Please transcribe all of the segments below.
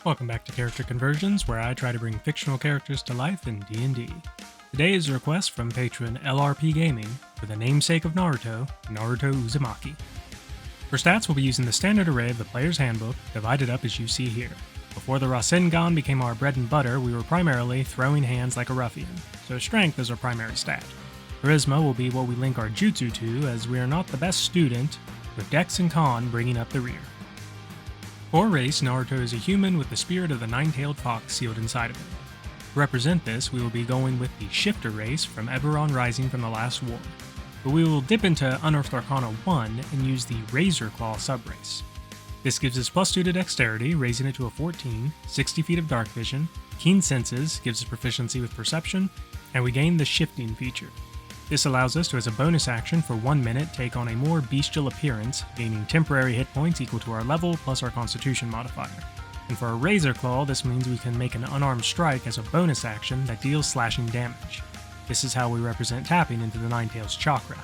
Welcome back to Character Conversions, where I try to bring fictional characters to life in D&D. Today is a request from patron LRP Gaming for the namesake of Naruto, Naruto Uzumaki. For stats, we'll be using the standard array of the player's handbook, divided up as you see here. Before the Rasengan became our bread and butter, we were primarily throwing hands like a ruffian, so strength is our primary stat. Charisma will be what we link our jutsu to, as we are not the best student, with Dex and Con bringing up the rear. For race, Naruto is a human with the spirit of the nine-tailed fox sealed inside of him. To represent this, we will be going with the Shifter race from Eberron Rising from the Last War, but we will dip into Unearthed Arcana 1 and use the Razor Claw subrace. This gives us +2 to Dexterity, raising it to a 14, 60 feet of Dark Vision, Keen Senses gives us proficiency with Perception, and we gain the Shifting feature. This allows us to, as a bonus action for 1 minute, take on a more bestial appearance, gaining temporary hit points equal to our level plus our Constitution modifier. And for a Razor Claw, this means we can make an unarmed strike as a bonus action that deals slashing damage. This is how we represent tapping into the Ninetales chakra.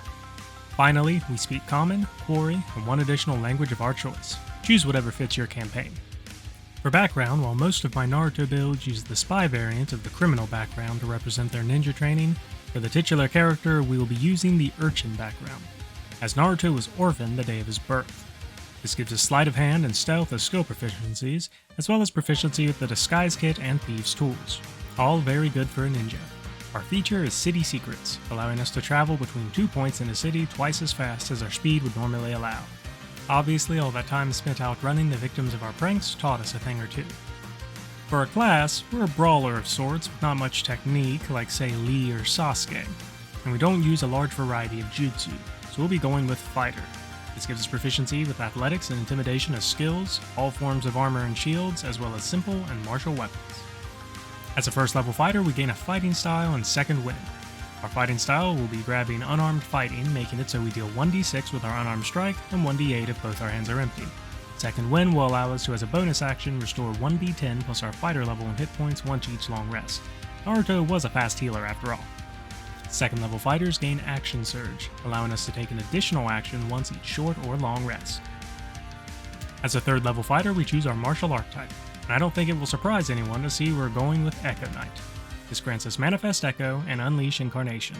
Finally, we speak Common, Quarry, and one additional language of our choice. Choose whatever fits your campaign. For background, while most of my Naruto builds use the spy variant of the criminal background to represent their ninja training, for the titular character, we will be using the urchin background, as Naruto was orphaned the day of his birth. This gives us sleight of hand and stealth as skill proficiencies, as well as proficiency with the disguise kit and thieves' tools. All very good for a ninja. Our feature is City Secrets, allowing us to travel between 2 points in a city twice as fast as our speed would normally allow. Obviously, all that time spent outrunning the victims of our pranks taught us a thing or two. For our class, we're a brawler of sorts with not much technique like say Lee or Sasuke, and we don't use a large variety of jutsu, so we'll be going with Fighter. This gives us proficiency with athletics and intimidation as skills, all forms of armor and shields, as well as simple and martial weapons. As a first level fighter, we gain a fighting style and second wind. Our fighting style will be grabbing unarmed fighting, making it so we deal 1d6 with our unarmed strike and 1d8 if both our hands are empty. Second Wind will allow us to, as a bonus action, restore 1d10 plus our fighter level and hit points once each long rest. Naruto was a fast healer after all. Second level fighters gain Action Surge, allowing us to take an additional action once each short or long rest. As a third level fighter, we choose our martial archetype, and I don't think it will surprise anyone to see we're going with Echo Knight. This grants us Manifest Echo and Unleash Incarnation.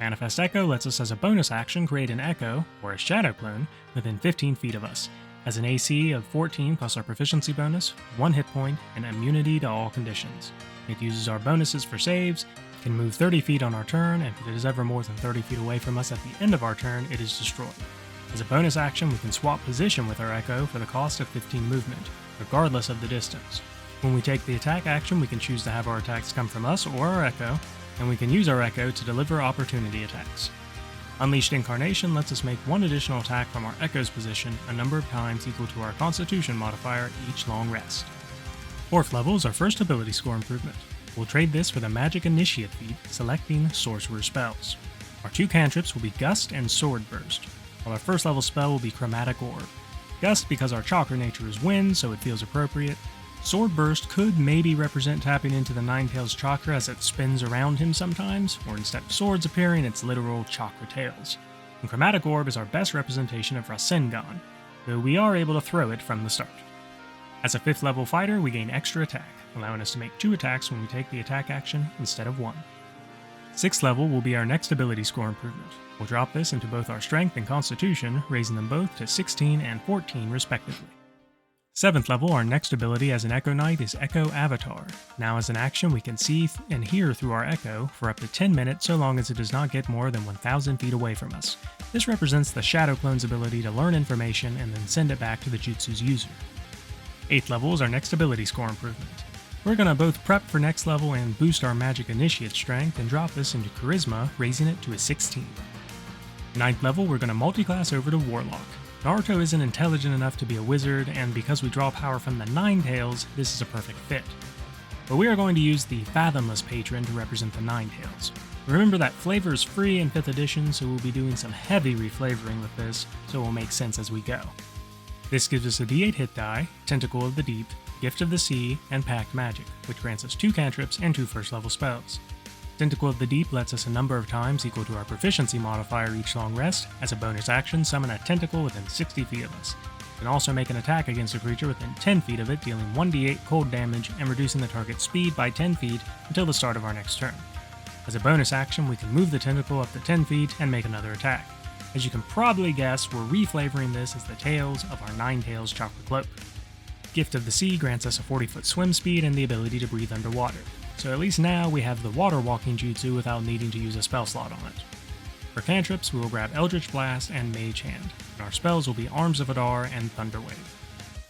Manifest Echo lets us, as a bonus action, create an Echo, or a Shadow Clone, within 15 feet of us, has an AC of 14 plus our proficiency bonus, 1 hit point, and immunity to all conditions. It uses our bonuses for saves, can move 30 feet on our turn, and if it is ever more than 30 feet away from us at the end of our turn, it is destroyed. As a bonus action, we can swap position with our Echo for the cost of 15 movement, regardless of the distance. When we take the attack action, we can choose to have our attacks come from us or our Echo, and we can use our Echo to deliver opportunity attacks. Unleashed Incarnation lets us make 1 additional attack from our Echo's position a number of times equal to our Constitution modifier each long rest. Fourth level is our first ability score improvement. We'll trade this for the Magic Initiate feat, selecting Sorcerer spells. Our 2 cantrips will be Gust and Sword Burst, while our first level spell will be Chromatic Orb. Gust because our chakra nature is wind, so it feels appropriate. Sword Burst could maybe represent tapping into the Ninetales chakra as it spins around him sometimes, or instead of swords appearing, it's literal chakra tails. And Chromatic Orb is our best representation of Rasengan, though we are able to throw it from the start. As a 5th level fighter, we gain extra attack, allowing us to make 2 attacks when we take the attack action instead of 1. 6th level will be our next ability score improvement. We'll drop this into both our strength and constitution, raising them both to 16 and 14 respectively. 7th level, our next ability as an Echo Knight is Echo Avatar. Now as an action, we can see and hear through our Echo for up to 10 minutes so long as it does not get more than 1,000 feet away from us. This represents the Shadow Clone's ability to learn information and then send it back to the jutsu's user. 8th level is our next ability score improvement. We're going to both prep for next level and boost our Magic Initiate strength and drop this into Charisma, raising it to a 16. 9th level, we're going to multi-class over to Warlock. Naruto isn't intelligent enough to be a wizard, and because we draw power from the Ninetales, this is a perfect fit. But we are going to use the Fathomless Patron to represent the Ninetales. Remember that flavor is free in 5th edition, so we'll be doing some heavy reflavoring with this, so it will make sense as we go. This gives us a d8 hit die, Tentacle of the Deep, Gift of the Sea, and Pact Magic, which grants us 2 cantrips and 2 first level spells. Tentacle of the Deep lets us a number of times equal to our proficiency modifier each long rest. As a bonus action, summon a tentacle within 60 feet of us. You can also make an attack against a creature within 10 feet of it, dealing 1d8 cold damage and reducing the target's speed by 10 feet until the start of our next turn. As a bonus action, we can move the tentacle up to 10 feet and make another attack. As you can probably guess, we're reflavoring this as the tails of our Nine Tails Chocolate Cloak. Gift of the Sea grants us a 40-foot swim speed and the ability to breathe underwater, so at least now we have the water walking jutsu without needing to use a spell slot on it. For cantrips, we will grab Eldritch Blast and Mage Hand, and our spells will be Arms of Hadar and Thunder Wave.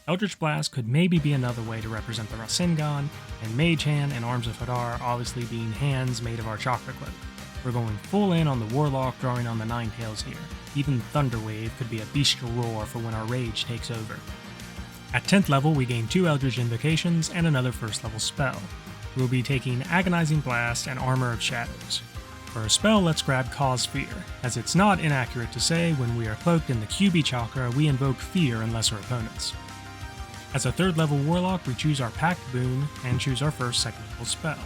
Eldritch Blast could maybe be another way to represent the Rasengan, and Mage Hand and Arms of Hadar obviously being hands made of our Chocolate Cloak. We're going full in on the Warlock, drawing on the Nine Tails here. Even Thunder Wave could be a bestial roar for when our rage takes over. At 10th level, we gain 2 Eldritch Invocations and another 1st level spell. We'll be taking Agonizing Blast and Armor of Shadows. For a spell, let's grab Cause Fear, as it's not inaccurate to say when we are cloaked in the QB chakra, we invoke fear in lesser opponents. As a 3rd level Warlock, we choose our Pact Boon and choose our first 2nd level spell.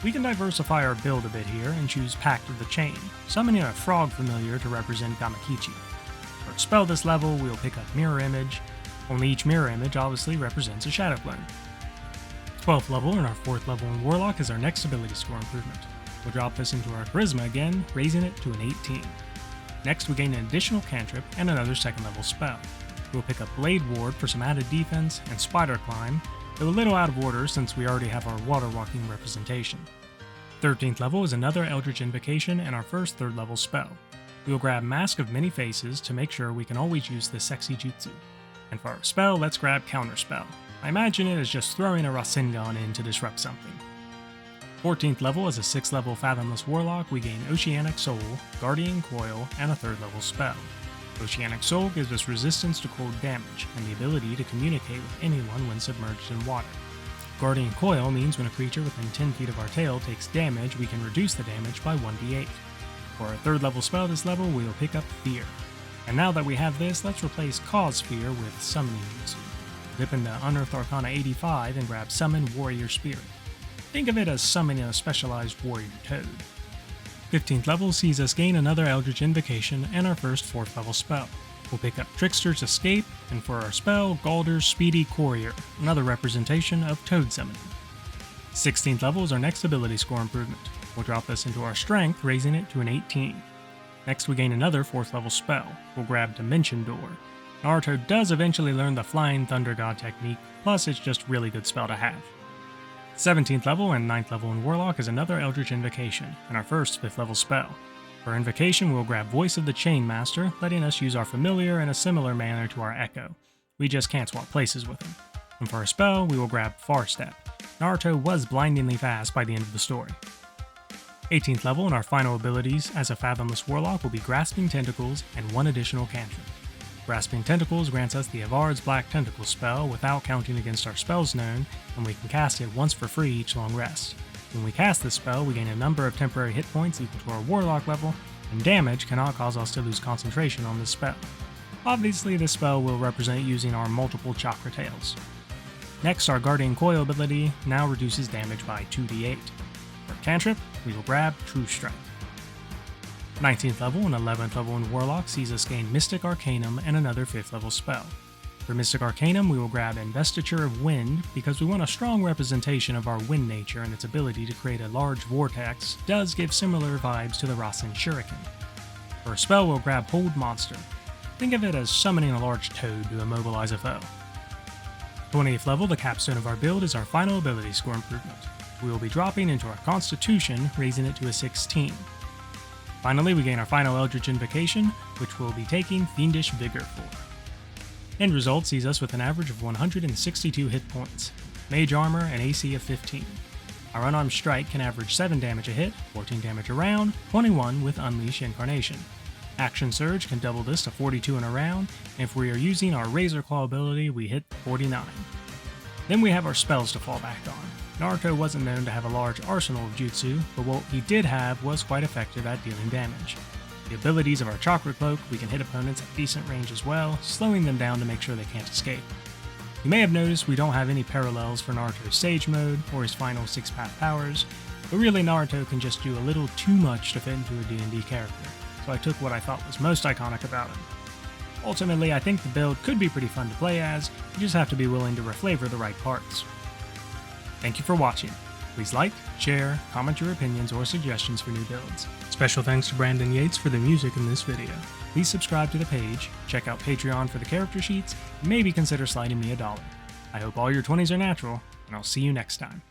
We can diversify our build a bit here and choose Pact of the Chain, summoning a frog familiar to represent Gamakichi. For a spell this level, we'll pick up Mirror Image, only each Mirror Image obviously represents a Shadow Clone. 12th level and our 4th level in Warlock is our next ability score improvement. We'll drop this into our Charisma again, raising it to an 18. Next we gain an additional cantrip and another 2nd level spell. We'll pick up Blade Ward for some added defense and Spider Climb, though a little out of order since we already have our water walking representation. 13th level is another Eldritch Invocation and our first 3rd level spell. We will grab Mask of Many Faces to make sure we can always use the sexy jutsu. And for our spell, let's grab Counterspell. I imagine it is just throwing a Rasengan in to disrupt something. 14th level as a 6th level Fathomless Warlock, we gain Oceanic Soul, Guardian Coil, and a 3rd level spell. Oceanic Soul gives us resistance to cold damage, and the ability to communicate with anyone when submerged in water. Guardian Coil means when a creature within 10 feet of our tail takes damage, we can reduce the damage by 1d8. For our 3rd level spell this level, we will pick up Fear. And now that we have this, let's replace Cause Fear with Summoning Jutsu. Dip into Unearthed Arcana 85 and grab Summon Warrior Spirit. Think of it as summoning a specialized warrior toad. 15th level sees us gain another Eldritch Invocation and our first 4th level spell. We'll pick up Trickster's Escape, and for our spell, Galder's Speedy Courier, another representation of toad summoning. 16th level is our next ability score improvement. We'll drop this into our Strength, raising it to an 18. Next we gain another 4th level spell. We'll grab Dimension Door. Naruto does eventually learn the Flying Thunder God technique, plus it's just a really good spell to have. 17th level and 9th level in Warlock is another Eldritch Invocation, and our first 5th level spell. For Invocation, we'll grab Voice of the Chainmaster, letting us use our familiar in a similar manner to our Echo. We just can't swap places with him. And for our spell, we will grab Far Step. Naruto was blindingly fast by the end of the story. 18th level and our final abilities as a Fathomless Warlock will be Grasping Tentacles and one additional cantrip. Grasping Tentacles grants us the Avard's Black Tentacle spell without counting against our spells known, and we can cast it once for free each long rest. When we cast this spell, we gain a number of temporary hit points equal to our Warlock level, and damage cannot cause us to lose concentration on this spell. Obviously, this spell will represent using our multiple chakra tails. Next, our Guardian Coil ability now reduces damage by 2d8. For cantrip, we will grab True Strike. 19th level and 11th level in Warlock sees us gain Mystic Arcanum and another 5th level spell. For Mystic Arcanum, we will grab Investiture of Wind because we want a strong representation of our wind nature, and its ability to create a large vortex does give similar vibes to the Rasen Shuriken. For a spell, we'll grab Hold Monster. Think of it as summoning a large toad to immobilize a foe. 20th level, the capstone of our build, is our final ability score improvement. We will be dropping into our Constitution, raising it to a 16. Finally, we gain our final Eldritch Invocation, which we'll be taking Fiendish Vigor for. End result sees us with an average of 162 hit points, Mage Armor, and AC of 15. Our Unarmed Strike can average 7 damage a hit, 14 damage a round, 21 with Unleash Incarnation. Action Surge can double this to 42 in a round, and if we are using our Razor Claw ability, we hit 49. Then we have our spells to fall back on. Naruto wasn't known to have a large arsenal of jutsu, but what he did have was quite effective at dealing damage. The abilities of our Chakra Cloak, we can hit opponents at decent range as well, slowing them down to make sure they can't escape. You may have noticed we don't have any parallels for Naruto's Sage Mode or his final 6-path powers, but really Naruto can just do a little too much to fit into a D&D character, so I took what I thought was most iconic about him. Ultimately, I think the build could be pretty fun to play as, you just have to be willing to reflavor the right parts. Thank you for watching. Please like, share, comment your opinions or suggestions for new builds. Special thanks to Brandon Yates for the music in this video. Please subscribe to the page, check out Patreon for the character sheets, and maybe consider sliding me $1. I hope all your 20s are natural, and I'll see you next time.